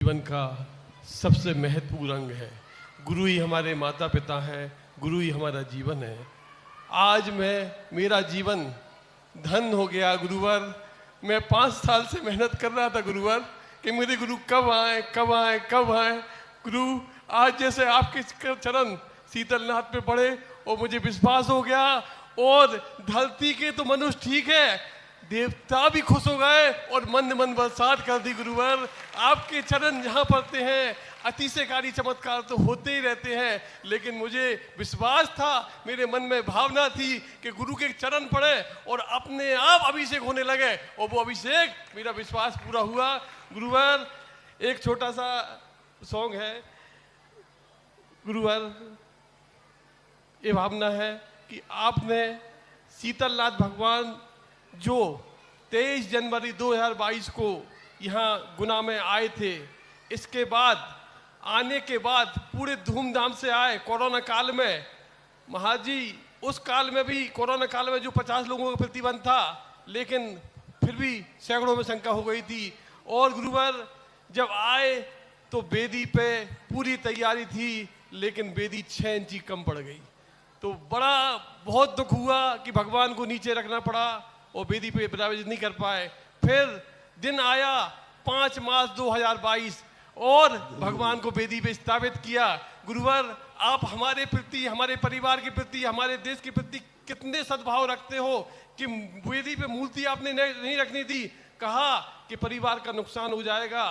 जीवन का सबसे महत्वपूर्ण अंग है। गुरु ही हमारे माता पिता हैं, गुरु ही हमारा जीवन है। आज मेरा जीवन धन हो गया गुरुवर। मैं 5 साल से मेहनत कर रहा था गुरुवर कि मेरे गुरु कब आए कब आए कब आए। गुरु आज जैसे आपके चरण शीतलनाथ पे पड़े और मुझे विश्वास हो गया, और धरती के तो मनुष्य ठीक है, देवता भी खुश हो गए और मंद मंद बरसात कर दी गुरुवर। आपके चरण जहाँ पड़ते हैं अतिशयकारी चमत्कार तो होते ही रहते हैं, लेकिन मुझे विश्वास था, मेरे मन में भावना थी कि गुरु के चरण पड़े और अपने आप अभिषेक होने लगे, और वो अभिषेक मेरा विश्वास पूरा हुआ। गुरुवर एक छोटा सा सॉन्ग है गुरुवर, ये भावना है कि आपने शीतलनाथ भगवान जो 23 जनवरी 2022 को यहाँ गुना में आए थे, इसके बाद आने के बाद पूरे धूमधाम से आए। कोरोना काल में महाजी, उस काल में भी कोरोना काल में जो 50 लोगों का प्रतिबंध था, लेकिन फिर भी सैकड़ों में संख्या हो गई थी। और गुरुवर जब आए तो वेदी पे पूरी तैयारी थी, लेकिन वेदी 6 इंची कम पड़ गई, तो बहुत दुख हुआ कि भगवान को नीचे रखना पड़ा और वेदी पे विराजित नहीं कर पाए। फिर दिन आया 5 मार्च 2022 और भगवान को वेदी पे स्थापित किया। गुरुवर आप हमारे प्रति, हमारे परिवार के प्रति, हमारे देश के प्रति कितने सद्भाव रखते हो कि वेदी पे मूर्ति आपने नहीं रखनी थी। कहा कि परिवार का नुकसान हो जाएगा,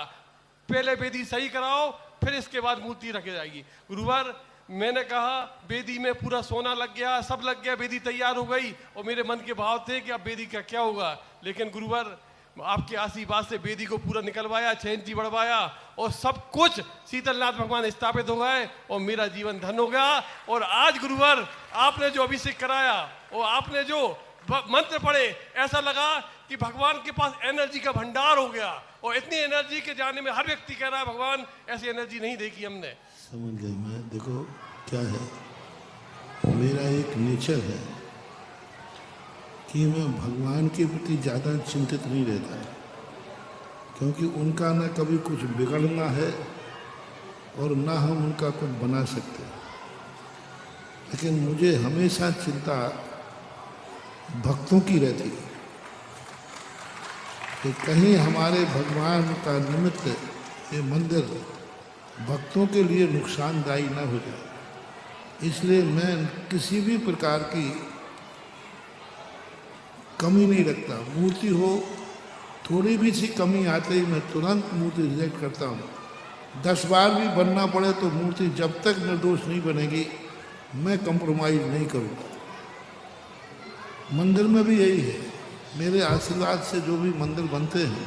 पहले वेदी सही कराओ, फिर इसके बाद मूर्ति रखी जाएगी। गुरुवर मैंने कहा वेदी में पूरा सोना लग गया, सब लग गया, वेदी तैयार हो गई, और मेरे मन के भाव थे कि अब वेदी का क्या होगा। लेकिन गुरुवर आपके आशीर्वाद से वेदी को पूरा निकलवाया, 6 इंची बढ़वाया, और सब कुछ शीतलनाथ भगवान स्थापित हो गए और मेरा जीवन धन हो गया। और आज गुरुवर आपने जो अभिषेक कराया और आपने जो मंत्र पढ़े, ऐसा लगा कि भगवान के पास एनर्जी का भंडार हो गया, और इतनी एनर्जी के जाने में हर व्यक्ति कह रहा है भगवान ऐसी एनर्जी नहीं देखी हमने। समझ गए। मैं देखो क्या है, मेरा एक नेचर है कि मैं भगवान के प्रति ज़्यादा चिंतित नहीं रहता, क्योंकि उनका ना कभी कुछ बिगड़ना है और ना हम उनका कुछ बना सकते। लेकिन मुझे हमेशा चिंता भक्तों की रहती है कि कहीं हमारे भगवान का निमित्त ये मंदिर भक्तों के लिए नुकसानदायी न हो जाए। इसलिए मैं किसी भी प्रकार की कमी नहीं रखता। मूर्ति हो, थोड़ी भी सी कमी आते ही मैं तुरंत मूर्ति रिजेक्ट करता हूँ। 10 बार भी बनना पड़े तो मूर्ति जब तक निर्दोष नहीं बनेगी मैं कंप्रोमाइज़ नहीं करूँगा। मंदिर में भी यही है, मेरे आशीर्वाद से जो भी मंदिर बनते हैं,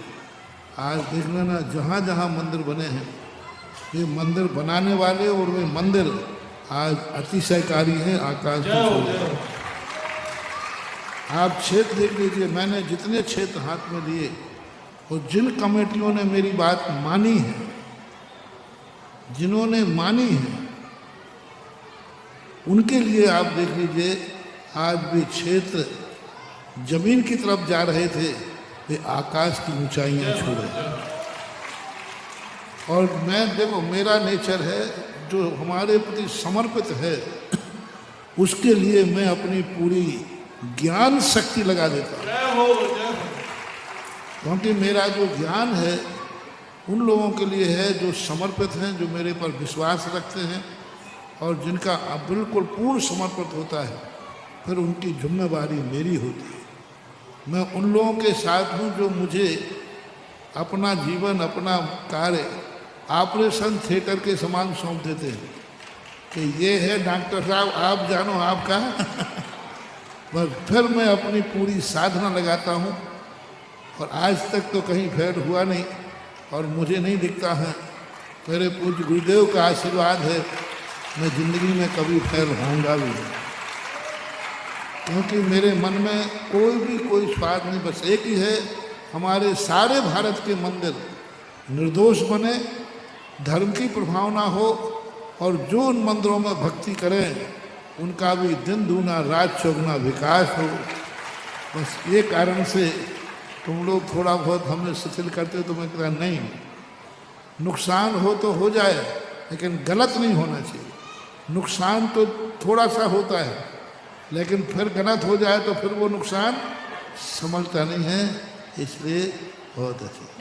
आज देख लेना जहाँ जहाँ मंदिर बने हैं, ये मंदिर बनाने वाले और वे मंदिर आज अतिशयकारी हैं, आकाश में। आप क्षेत्र देख लीजिए, मैंने जितने क्षेत्र हाथ में लिए और जिन कमेटियों ने मेरी बात मानी है, जिन्होंने मानी है, उनके लिए आप देख लीजिए आज भी क्षेत्र जमीन की तरफ जा रहे थे, वे आकाश की ऊंचाइयां छू रहे। और मैं देखो, मेरा नेचर है जो हमारे प्रति समर्पित है, उसके लिए मैं अपनी पूरी ज्ञान शक्ति लगा देता हूँ। क्योंकि मेरा जो ज्ञान है उन लोगों के लिए है जो समर्पित हैं, जो मेरे पर विश्वास रखते हैं और जिनका बिल्कुल पूर्ण समर्पित होता है, फिर उनकी जिम्मेवारी मेरी होती है। मैं उन लोगों के साथ हूँ जो मुझे अपना जीवन, अपना कार्य ऑपरेशन थिएटर के समान सौंप देते हैं कि ये है डॉक्टर साहब, आप जानो आपका। बस फिर मैं अपनी पूरी साधना लगाता हूँ, और आज तक तो कहीं फेल हुआ नहीं, और मुझे नहीं दिखता है। मेरे पूज्य गुरुदेव का आशीर्वाद है, मैं जिंदगी में कभी फेल होऊंगा भी नहीं, क्योंकि मेरे मन में कोई स्वार्थ नहीं। बस एक ही है, हमारे सारे भारत के मंदिर निर्दोष बने, धर्म की प्रभावना हो, और जो उन मंदिरों में भक्ति करें उनका भी दिन दूना रात चौगुना विकास हो। बस ये कारण से तुम लोग थोड़ा बहुत हमें शिथिल करते हो, तो मैं कहता नहीं, नुकसान हो तो हो जाए, लेकिन गलत नहीं होना चाहिए। नुकसान तो थोड़ा सा होता है, लेकिन फिर गलत हो जाए तो फिर वो नुकसान संभलता नहीं है। इसलिए बहुत अच्छी